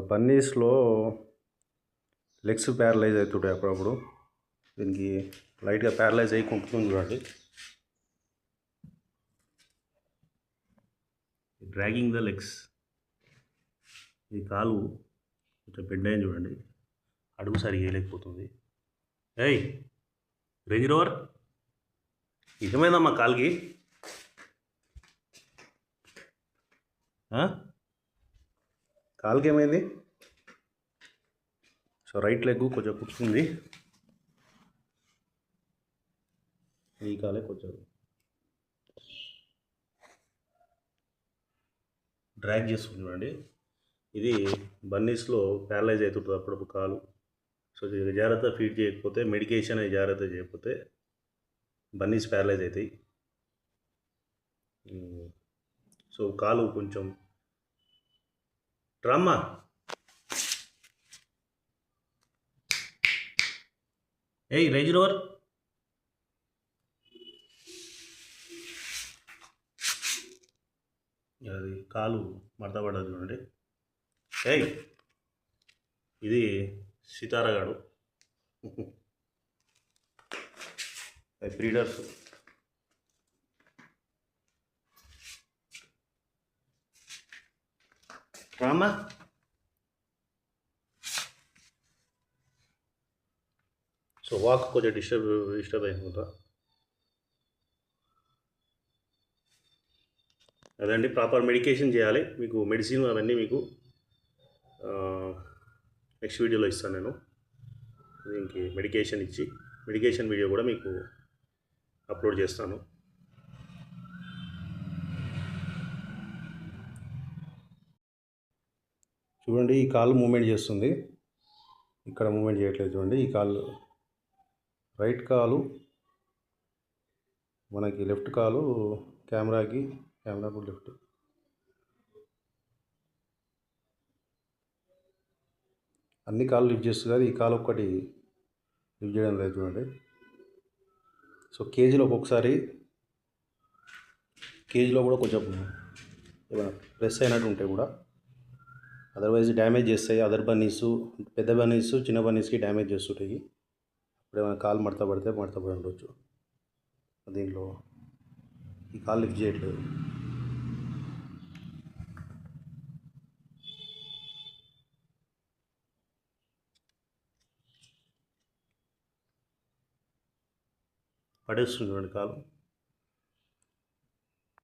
బన్నీస్లో legs paralyse అవుతుంటాయి అప్పుడప్పుడు. దీనికి లైట్గా ప్యారలైజ్ అయ్యి కుంటుతుంది చూడండి. Dragging the legs. ఈ కాలు కొంచెం బెండ్ అయింది చూడండి, అడుగు సరిగా వేయలేకపోతుంది. ఏయ్ రేంజ్ రోవర్, నిజమేనమ్మా కాలుకి? కాలుకి ఏమైంది? సో రైట్ లెగ్ కొంచెం కుట్టుకుంది, ఈ కాలే కొంచెం డ్రాగ్ చేస్తుంది చూడండి. ఇది బన్నీస్లో ప్యారలైజ్ అవుతుంటుంది అప్పుడప్పుడు కాలు. సో జాగ్రత్త ఫీడ్ చేయకపోతే, మెడికేషన్ అవి జాగ్రత్త చేయకపోతే బన్నీస్ ప్యారలైజ్ అవుతాయి. సో కాలు కొంచెం డ్రామా. ఏయ్ రేంజ్ రోవర్, అది కాలు మడత పడ్డది చూడండి. ఏయ్ ఇది సితారగాడు, బ్రీడర్స్. రామా సో వాక్ కొంచెం డిస్టర్బ్ అయింది. అదండి, ప్రాపర్ మెడికేషన్ చేయాలి. మీకు మెడిసిన్ అవన్నీ మీకు నెక్స్ట్ వీడియోలో ఇస్తాను నేను. దీనికి మెడికేషన్ ఇచ్చి మెడికేషన్ వీడియో కూడా మీకు అప్లోడ్ చేస్తాను. చూడండి, ఈ కాలు మూమెంట్ చేస్తుంది, ఇక్కడ మూమెంట్ చేయట్లేదు చూడండి. ఈ కాలు రైట్ కాలు మనకి, లెఫ్ట్ కాలు కెమెరాకు లెఫ్ట్. అన్ని కాళ్ళు లిఫ్ట్ చేస్తుంది కదా, ఈ కాలు ఒక్కటి లిఫ్ట్ చేయడం లేదు చూడండి. సో కేజీలో ఒక్కొక్కసారి కేజీలో కూడా కొంచెం ఏమైనా ప్రెస్ అయినట్టు ఉంటే కూడా, అదర్వైజ్ డ్యామేజ్ చేస్తాయి. అదర్ బన్నీస్, పెద్ద బన్నీస్ చిన్న బన్నీస్కి డ్యామేజ్ చేస్తుంటాయి. ఇప్పుడు ఏమైనా కాలు మడత పడి ఉండవచ్చు. దీంట్లో ఈ కాలు లిఫ్ట్ చేయట్లేదు. పడేస్తుంది చూడండి కాలు.